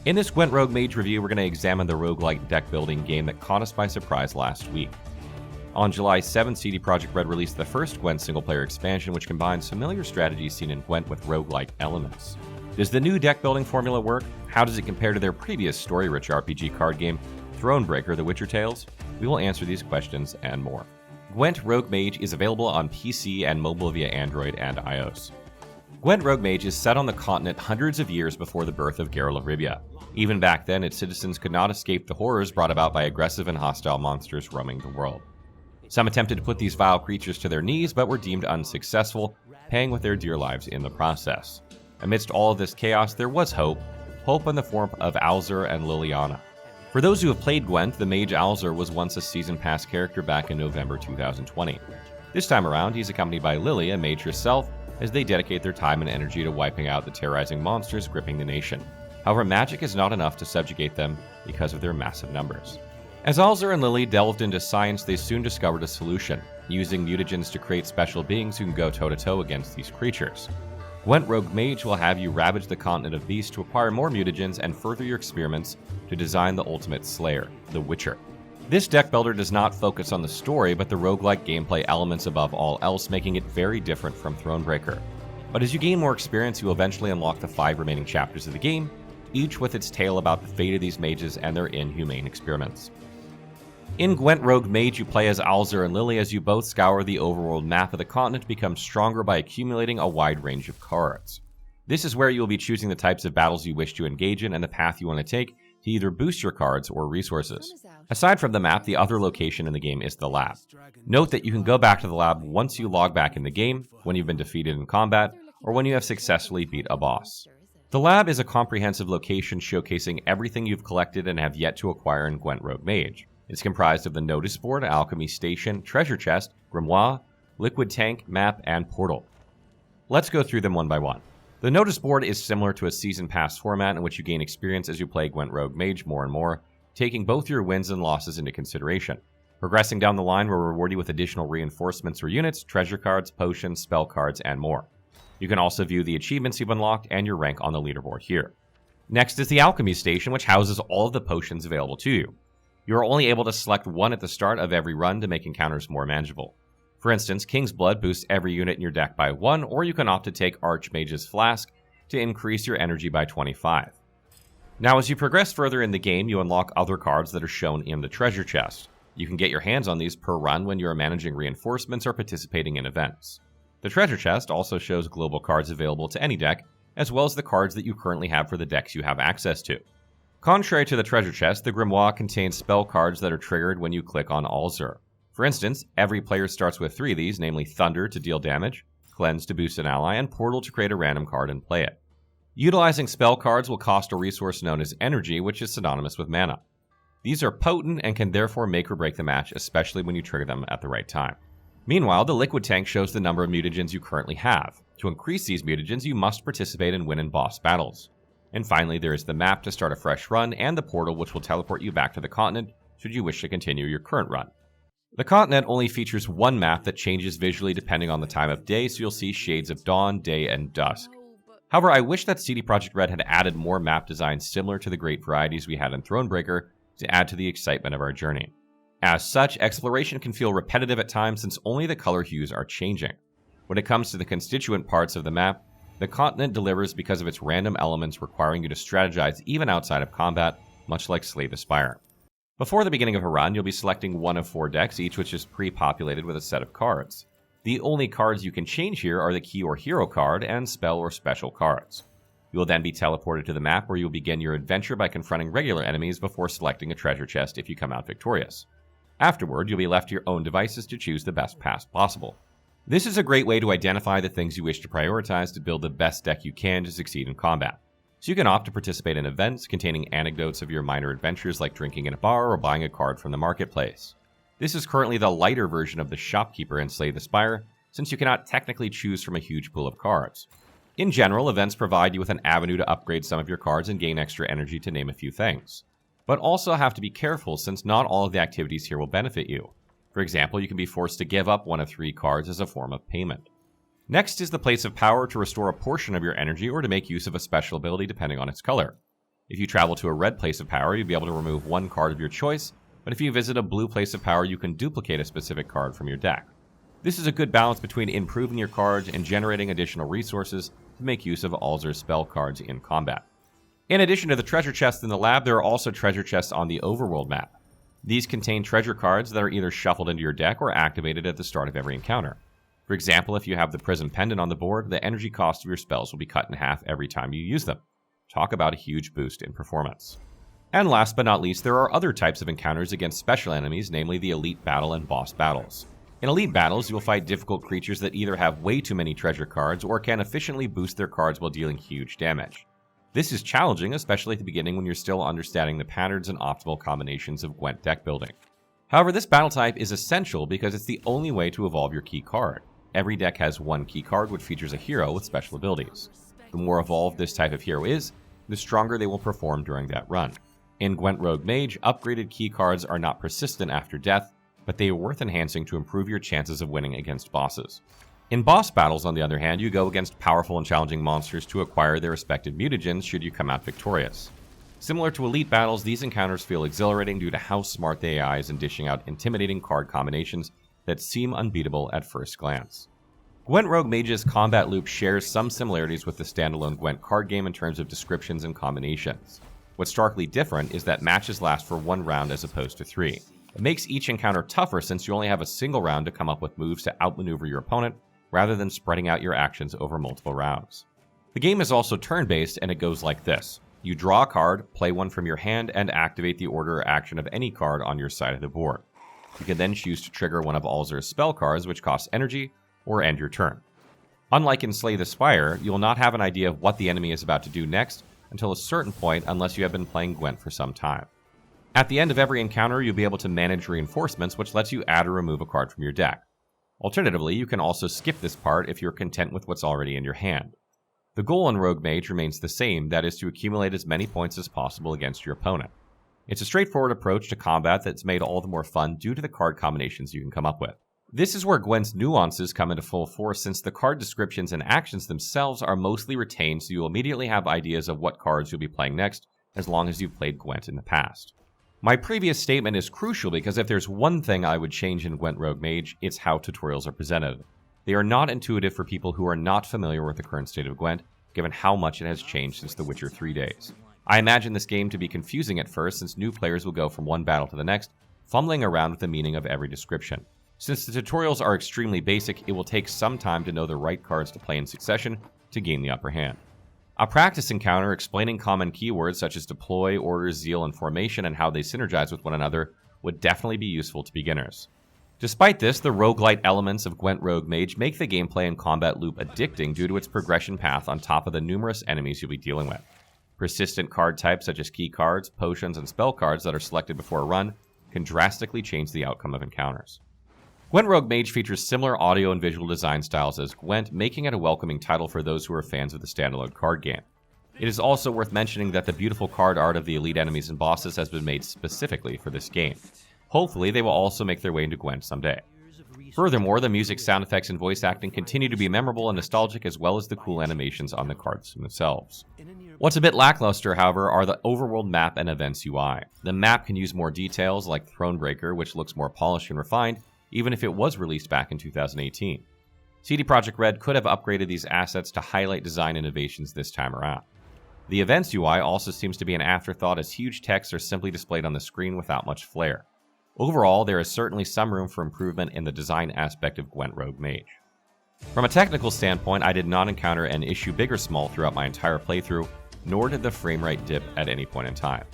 In this Gwent Rogue Mage review, we're going to examine the roguelite deck building game that caught us by surprise last week. On July 7th, Projekt Red released the first Gwent single-player expansion, which combines familiar strategies seen in Gwent with roguelike elements. Does the new deck building formula work? How does it compare to their previous story-rich RPG card game, Thronebreaker: The Witcher Tales? We will answer these questions and more. Gwent Rogue Mage is available on PC and mobile via Android and iOS. Gwent Rogue Mage is set on the continent hundreds of years before the birth of Geralt of Rivia. Even back then, its citizens could not escape the horrors brought about by aggressive and hostile monsters roaming the world. Some attempted to put these vile creatures to their knees, but were deemed unsuccessful, paying with their dear lives in the process. Amidst all of this chaos, there was hope in the form of Alzur and Liliana. For those who have played Gwent, the mage Alzur was once a Season Pass character back in November 2020. This time around, he's accompanied by Lily, a mage herself, as they dedicate their time and energy to wiping out the terrorizing monsters gripping the nation. However, magic is not enough to subjugate them because of their massive numbers. As Alzur and Lily delved into science, they soon discovered a solution, using mutagens to create special beings who can go toe-to-toe against these creatures. Gwent Rogue Mage will have you ravage the continent of beasts to acquire more mutagens and further your experiments to design the ultimate slayer, the Witcher. This deck builder does not focus on the story, but the roguelike gameplay elements above all else, making it very different from Thronebreaker. But as you gain more experience, you will eventually unlock the 5 remaining chapters of the game, each with its tale about the fate of these mages and their inhumane experiments. In Gwent Rogue Mage, you play as Alzur and Lily as you both scour the overworld map of the continent to become stronger by accumulating a wide range of cards. This is where you will be choosing the types of battles you wish to engage in and the path you want to take to either boost your cards or resources. Aside from the map, the other location in the game is the lab. Note that you can go back to the lab once you log back in the game, when you've been defeated in combat, or when you have successfully beat a boss. The lab is a comprehensive location showcasing everything you've collected and have yet to acquire in Gwent Rogue Mage. It's comprised of the notice board, alchemy station, treasure chest, grimoire, liquid tank, map, and portal. Let's go through them one by one. The notice board is similar to a season pass format in which you gain experience as you play Gwent Rogue Mage more and more, taking both your wins and losses into consideration. Progressing down the line will reward you with additional reinforcements or units, treasure cards, potions, spell cards, and more. You can also view the achievements you've unlocked and your rank on the leaderboard here. Next is the alchemy station, which houses all of the potions available to you. You are only able to select one at the start of every run to make encounters more manageable. For instance, King's Blood boosts every unit in your deck by 1, or you can opt to take Archmage's Flask to increase your energy by 25. Now, as you progress further in the game, you unlock other cards that are shown in the treasure chest. You can get your hands on these per run when you are managing reinforcements or participating in events. The treasure chest also shows global cards available to any deck, as well as the cards that you currently have for the decks you have access to. Contrary to the treasure chest, the grimoire contains spell cards that are triggered when you click on Alzur. For instance, every player starts with 3 of these, namely Thunder to deal damage, Cleanse to boost an ally, and Portal to create a random card and play it. Utilizing spell cards will cost a resource known as energy, which is synonymous with mana. These are potent and can therefore make or break the match, especially when you trigger them at the right time. Meanwhile, the liquid tank shows the number of mutagens you currently have. To increase these mutagens, you must participate and win in boss battles. And finally, there is the map to start a fresh run, and the portal, which will teleport you back to the continent should you wish to continue your current run. The continent only features one map that changes visually depending on the time of day, so you'll see shades of dawn, day, and dusk. However, I wish that Projekt Red had added more map designs similar to the great varieties we had in Thronebreaker to add to the excitement of our journey. As such, exploration can feel repetitive at times since only the color hues are changing. When it comes to the constituent parts of the map, the continent delivers because of its random elements requiring you to strategize even outside of combat, much like Slay the Spire. Before the beginning of a run, you'll be selecting one of 4 decks, each which is pre-populated with a set of cards. The only cards you can change here are the key or hero card and spell or special cards. You will then be teleported to the map where you'll begin your adventure by confronting regular enemies before selecting a treasure chest if you come out victorious. Afterward, you'll be left to your own devices to choose the best path possible. This is a great way to identify the things you wish to prioritize to build the best deck you can to succeed in combat. So you can opt to participate in events containing anecdotes of your minor adventures like drinking in a bar or buying a card from the marketplace. This is currently the lighter version of the Shopkeeper in Slay the Spire, since you cannot technically choose from a huge pool of cards. In general, events provide you with an avenue to upgrade some of your cards and gain extra energy, to name a few things. But also have to be careful since not all of the activities here will benefit you. For example, you can be forced to give up one of 3 cards as a form of payment. Next is the Place of Power to restore a portion of your energy or to make use of a special ability depending on its color. If you travel to a red place of power, you'll be able to remove one card of your choice, but if you visit a blue place of power, you can duplicate a specific card from your deck. This is a good balance between improving your cards and generating additional resources to make use of Alzur's spell cards in combat. In addition to the treasure chests in the lab, there are also treasure chests on the overworld map. These contain treasure cards that are either shuffled into your deck or activated at the start of every encounter. For example, if you have the Prism Pendant on the board, the energy cost of your spells will be cut in half every time you use them. Talk about a huge boost in performance. And last but not least, there are other types of encounters against special enemies, namely the Elite Battle and Boss Battles. In Elite Battles, you will fight difficult creatures that either have way too many treasure cards or can efficiently boost their cards while dealing huge damage. This is challenging, especially at the beginning when you're still understanding the patterns and optimal combinations of Gwent deck building. However, this battle type is essential because it's the only way to evolve your key card. Every deck has one key card which features a hero with special abilities. The more evolved this type of hero is, the stronger they will perform during that run. In Gwent Rogue Mage, upgraded key cards are not persistent after death, but they are worth enhancing to improve your chances of winning against bosses. In boss battles, on the other hand, you go against powerful and challenging monsters to acquire their respective mutagens should you come out victorious. Similar to Elite Battles, these encounters feel exhilarating due to how smart the AI is in dishing out intimidating card combinations that seem unbeatable at first glance. Gwent Rogue Mage's combat loop shares some similarities with the standalone Gwent card game in terms of descriptions and combinations. What's starkly different is that matches last for one round as opposed to 3. It makes each encounter tougher since you only have a single round to come up with moves to outmaneuver your opponent, rather than spreading out your actions over multiple rounds. The game is also turn-based, and it goes like this. You draw a card, play one from your hand, and activate the order or action of any card on your side of the board. You can then choose to trigger one of Alzur's spell cards, which costs energy, or end your turn. Unlike in Slay the Spire, you will not have an idea of what the enemy is about to do next until a certain point unless you have been playing Gwent for some time. At the end of every encounter, you'll be able to manage reinforcements, which lets you add or remove a card from your deck. Alternatively, you can also skip this part if you're content with what's already in your hand. The goal in Rogue Mage remains the same, that is to accumulate as many points as possible against your opponent. It's a straightforward approach to combat that's made all the more fun due to the card combinations you can come up with. This is where Gwent's nuances come into full force since the card descriptions and actions themselves are mostly retained, so you'll immediately have ideas of what cards you'll be playing next as long as you've played Gwent in the past. My previous statement is crucial because if there's one thing I would change in Gwent Rogue Mage, it's how tutorials are presented. They are not intuitive for people who are not familiar with the current state of Gwent, given how much it has changed since The Witcher 3 days. I imagine this game to be confusing at first since new players will go from one battle to the next, fumbling around with the meaning of every description. Since the tutorials are extremely basic, it will take some time to know the right cards to play in succession to gain the upper hand. A practice encounter explaining common keywords such as deploy, order, zeal, and formation and how they synergize with one another would definitely be useful to beginners. Despite this, the roguelite elements of Gwent Rogue Mage make the gameplay and combat loop addicting due to its progression path on top of the numerous enemies you'll be dealing with. Persistent card types such as key cards, potions, and spell cards that are selected before a run can drastically change the outcome of encounters. Gwent Rogue Mage features similar audio and visual design styles as Gwent, making it a welcoming title for those who are fans of the standalone card game. It is also worth mentioning that the beautiful card art of the elite enemies and bosses has been made specifically for this game. Hopefully, they will also make their way into Gwent someday. Furthermore, the music, sound effects, and voice acting continue to be memorable and nostalgic, as well as the cool animations on the cards themselves. What's a bit lackluster, however, are the overworld map and events UI. The map can use more details, like Thronebreaker, which looks more polished and refined, even if it was released back in 2018. CD Projekt Red could have upgraded these assets to highlight design innovations this time around. The events UI also seems to be an afterthought, as huge texts are simply displayed on the screen without much flair. Overall, there is certainly some room for improvement in the design aspect of Gwent Rogue Mage. From a technical standpoint, I did not encounter an issue big or small throughout my entire playthrough, nor did the frame rate dip at any point in time.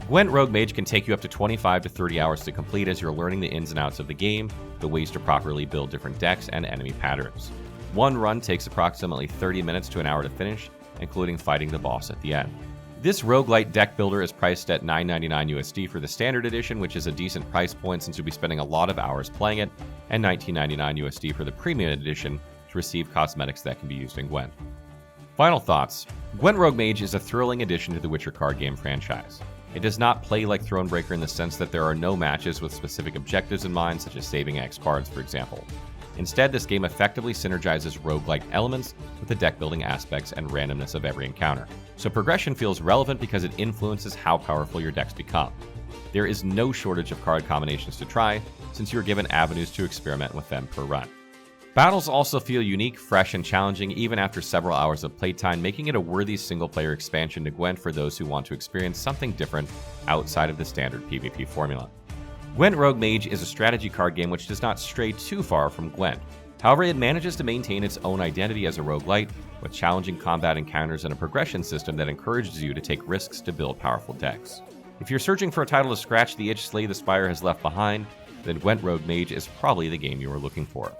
Gwent Rogue Mage can take you up to 25 to 30 hours to complete as you're learning the ins and outs of the game, the ways to properly build different decks, and enemy patterns. One run takes approximately 30 minutes to an hour to finish, including fighting the boss at the end. This Roguelite Deckbuilder is priced at $9.99 USD for the standard edition, which is a decent price point since you'll be spending a lot of hours playing it, and $19.99 USD for the premium edition to receive cosmetics that can be used in Gwent. Final thoughts. Gwent Rogue Mage is a thrilling addition to the Witcher card game franchise. It does not play like Thronebreaker in the sense that there are no matches with specific objectives in mind, such as saving X cards, for example. Instead, this game effectively synergizes roguelike elements with the deck building aspects and randomness of every encounter. So progression feels relevant because it influences how powerful your decks become. There is no shortage of card combinations to try, since you are given avenues to experiment with them per run. Battles also feel unique, fresh, and challenging even after several hours of playtime, making it a worthy single-player expansion to Gwent for those who want to experience something different outside of the standard PvP formula. Gwent Rogue Mage is a strategy card game which does not stray too far from Gwent. However, it manages to maintain its own identity as a roguelite, with challenging combat encounters and a progression system that encourages you to take risks to build powerful decks. If you're searching for a title to scratch the itch Slay the Spire has left behind, then Gwent Rogue Mage is probably the game you are looking for.